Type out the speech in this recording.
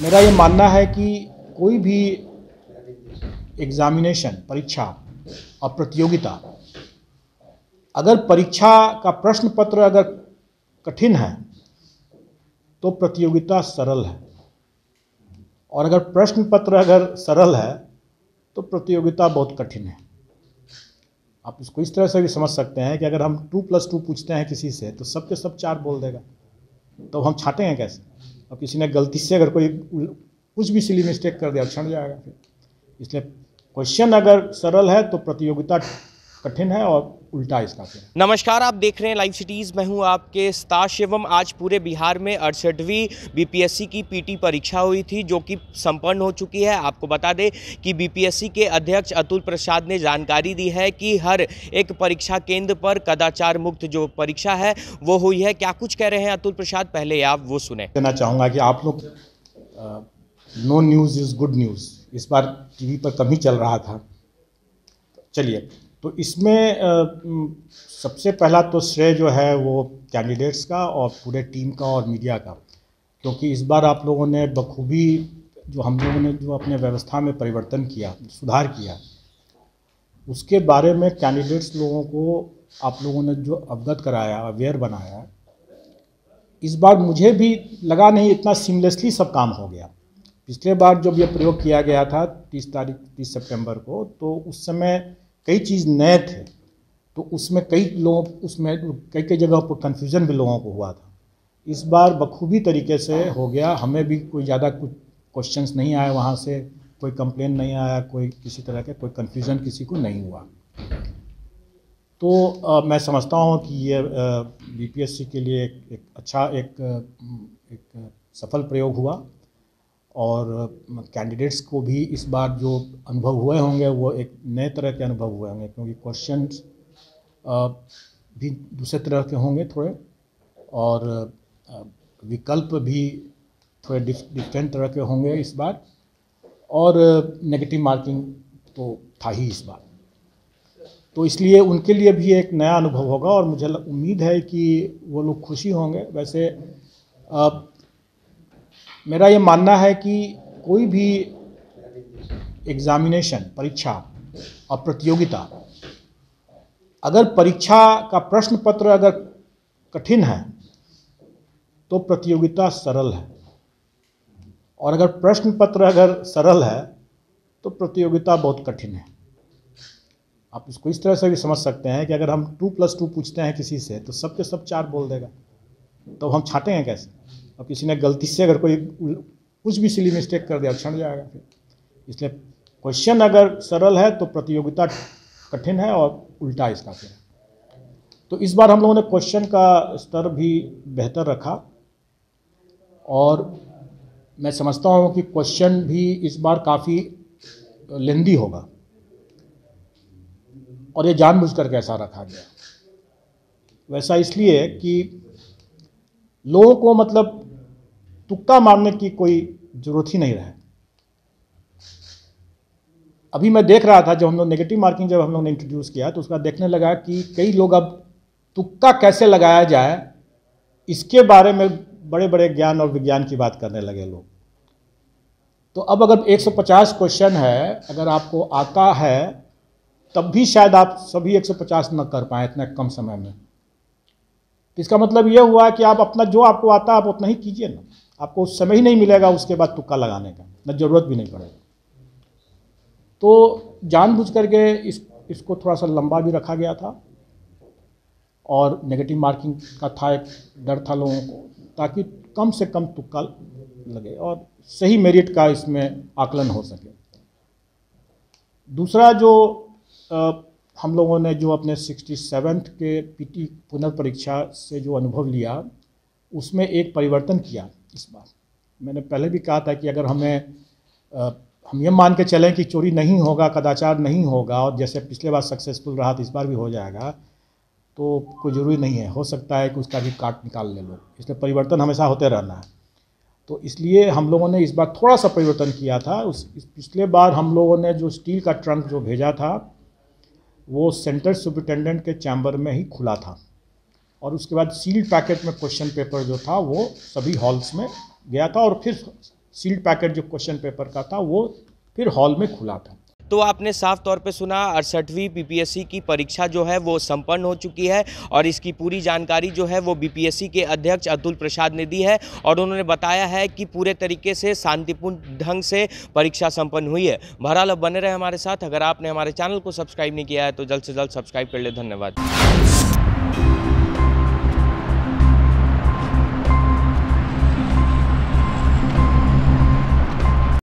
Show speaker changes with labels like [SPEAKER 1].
[SPEAKER 1] मेरा ये मानना है कि कोई भी एग्जामिनेशन, परीक्षा और प्रतियोगिता, अगर परीक्षा का प्रश्न पत्र अगर कठिन है तो प्रतियोगिता सरल है, और अगर प्रश्न पत्र अगर सरल है तो प्रतियोगिता बहुत कठिन है। आप इसको इस तरह से भी समझ सकते हैं कि अगर हम 2+2 पूछते हैं किसी से तो सब के सब 4 बोल देगा, तो हम छांटेंगे कैसे? और किसी ने गलती से अगर कोई कुछ भी सिली मिस्टेक कर दिया, छंट जाएगा फिर। इसलिए क्वेश्चन अगर सरल है तो प्रतियोगिता कठिन है, और उल्टा इसका फिर।
[SPEAKER 2] नमस्कार, आप देख रहे हैं लाइव सिटीज़। मैं हूं आपके स्टार शिवम। आज पूरे बिहार में 68वीं बीपीएससी की पीटी परीक्षा हुई थी, जो कि संपन्न हो चुकी है। आपको बता दें कि बीपीएससी के अध्यक्ष अतुल प्रसाद ने जानकारी दी है कि हर एक परीक्षा केंद्र पर कदाचार मुक्त जो परीक्षा है वो हुई है। क्या कुछ कह रहे हैं अतुल प्रसाद, पहले आप वो सुने।
[SPEAKER 1] कहना चाहूँगा कि आप लोग no news is good news इस बार टीवी पर कम ही चल रहा था। चलिए, तो इसमें सबसे पहला तो श्रेय जो है वो कैंडिडेट्स का और पूरे टीम का और मीडिया का, क्योंकि इस बार आप लोगों ने बखूबी जो हम लोगों ने जो अपने व्यवस्था में परिवर्तन किया, सुधार किया, उसके बारे में कैंडिडेट्स लोगों को आप लोगों ने जो अवगत कराया, अवेयर बनाया, इस बार मुझे भी लगा नहीं इतना सीमलेसली सब काम हो गया। पिछले बार जब ये प्रयोग किया गया था 30 सितंबर को, तो उस समय कई चीज़ नए थे, तो उसमें कई जगह पर कन्फ्यूज़न भी लोगों को हुआ था। इस बार बखूबी तरीके से हो गया। हमें भी कोई ज़्यादा कुछ क्वेश्चंस नहीं आए, वहाँ से कोई कंप्लेन नहीं आया, कोई किसी तरह के कोई कन्फ्यूज़न किसी को नहीं हुआ। तो मैं समझता हूँ कि ये बीपीएससी के लिए एक अच्छा एक सफल प्रयोग हुआ, और कैंडिडेट्स को भी इस बार जो अनुभव हुए होंगे वो एक नए तरह के अनुभव हुए होंगे, क्योंकि क्वेश्चंस भी दूसरे तरह के होंगे थोड़े, और विकल्प भी थोड़े डिफरेंट तरह के होंगे इस बार, और नेगेटिव मार्किंग तो था ही इस बार। तो इसलिए उनके लिए भी एक नया अनुभव होगा, और मुझे उम्मीद है कि वो लोग खुशी होंगे। वैसे मेरा ये मानना है कि कोई भी एग्जामिनेशन, परीक्षा और प्रतियोगिता, अगर परीक्षा का प्रश्न पत्र अगर कठिन है तो प्रतियोगिता सरल है, और अगर प्रश्न पत्र अगर सरल है तो प्रतियोगिता बहुत कठिन है। आप इसको इस तरह से भी समझ सकते हैं कि अगर हम 2+2 पूछते हैं किसी से तो सब के सब 4 बोल देगा, तो हम छांटेंगे कैसे? और किसी ने गलती से अगर कोई कुछ भी सिली मिस्टेक कर दिया, छंट जाएगा फिर। इसलिए क्वेश्चन अगर सरल है तो प्रतियोगिता कठिन है, और उल्टा इसका फिर। तो इस बार हम लोगों ने क्वेश्चन का स्तर भी बेहतर रखा, और मैं समझता हूँ कि क्वेश्चन भी इस बार काफ़ी लेंदी होगा, और ये जानबूझकर के ऐसा रखा गया। वैसा इसलिए कि लोगों को मतलब तुक्का मारने की कोई ज़रूरत ही नहीं रहे। अभी मैं देख रहा था, जब हम लोग नेगेटिव मार्किंग जब हम लोग ने इंट्रोड्यूस किया, तो उसका देखने लगा कि कई लोग अब तुक्का कैसे लगाया जाए इसके बारे में बड़े बड़े ज्ञान और विज्ञान की बात करने लगे लोग। तो अब अगर 150 क्वेश्चन है, अगर आपको आता है, तब भी शायद आप सभी 150 न कर पाएँ इतने कम समय में। तो इसका मतलब ये हुआ कि आप अपना जो आपको आता है आप उतना ही कीजिए ना, आपको उस समय ही नहीं मिलेगा उसके बाद तुक्का लगाने का, न ज़रूरत भी नहीं पड़ेगा। तो जानबूझ करके इसको थोड़ा सा लंबा भी रखा गया था, और नेगेटिव मार्किंग का था, एक डर था लोगों को, ताकि कम से कम तुक्का लगे और सही मेरिट का इसमें आकलन हो सके। दूसरा जो हम लोगों ने जो अपने 67th के पीटी पुनर्परीक्षा से जो अनुभव लिया, उसमें एक परिवर्तन किया इस बार। मैंने पहले भी कहा था कि अगर हम ये मान के चलें कि चोरी नहीं होगा, कदाचार नहीं होगा, और जैसे पिछले बार सक्सेसफुल रहा तो इस बार भी हो जाएगा, तो कोई ज़रूरी नहीं है, हो सकता है कि उसका भी काट निकाल ले लोग। इसलिए परिवर्तन हमेशा होते रहना है। तो इसलिए हम लोगों ने इस बार थोड़ा सा परिवर्तन किया था। पिछले बार हम लोगों ने जो स्टील का ट्रंक जो भेजा था वो सेंटर सुपरिटेंडेंट के चैम्बर में ही खुला था, और उसके बाद सील्ड पैकेट में क्वेश्चन पेपर जो था वो सभी हॉल्स में गया था, और फिर सील्ड पैकेट जो क्वेश्चन पेपर का था वो फिर हॉल में खुला था।
[SPEAKER 2] तो आपने साफ तौर पे सुना 68वीं बीपीएससी की परीक्षा जो है वो संपन्न हो चुकी है और इसकी पूरी जानकारी जो है वो बीपीएससी के अध्यक्ष अतुल प्रसाद ने दी है और उन्होंने बताया है कि पूरे तरीके से शांतिपूर्ण ढंग से परीक्षा संपन्न हुई है। बहरहाल अब बने रहे हमारे साथ। अगर आपने हमारे चैनल को सब्सक्राइब नहीं किया है तो जल्द से जल्द सब्सक्राइब कर ले। धन्यवाद।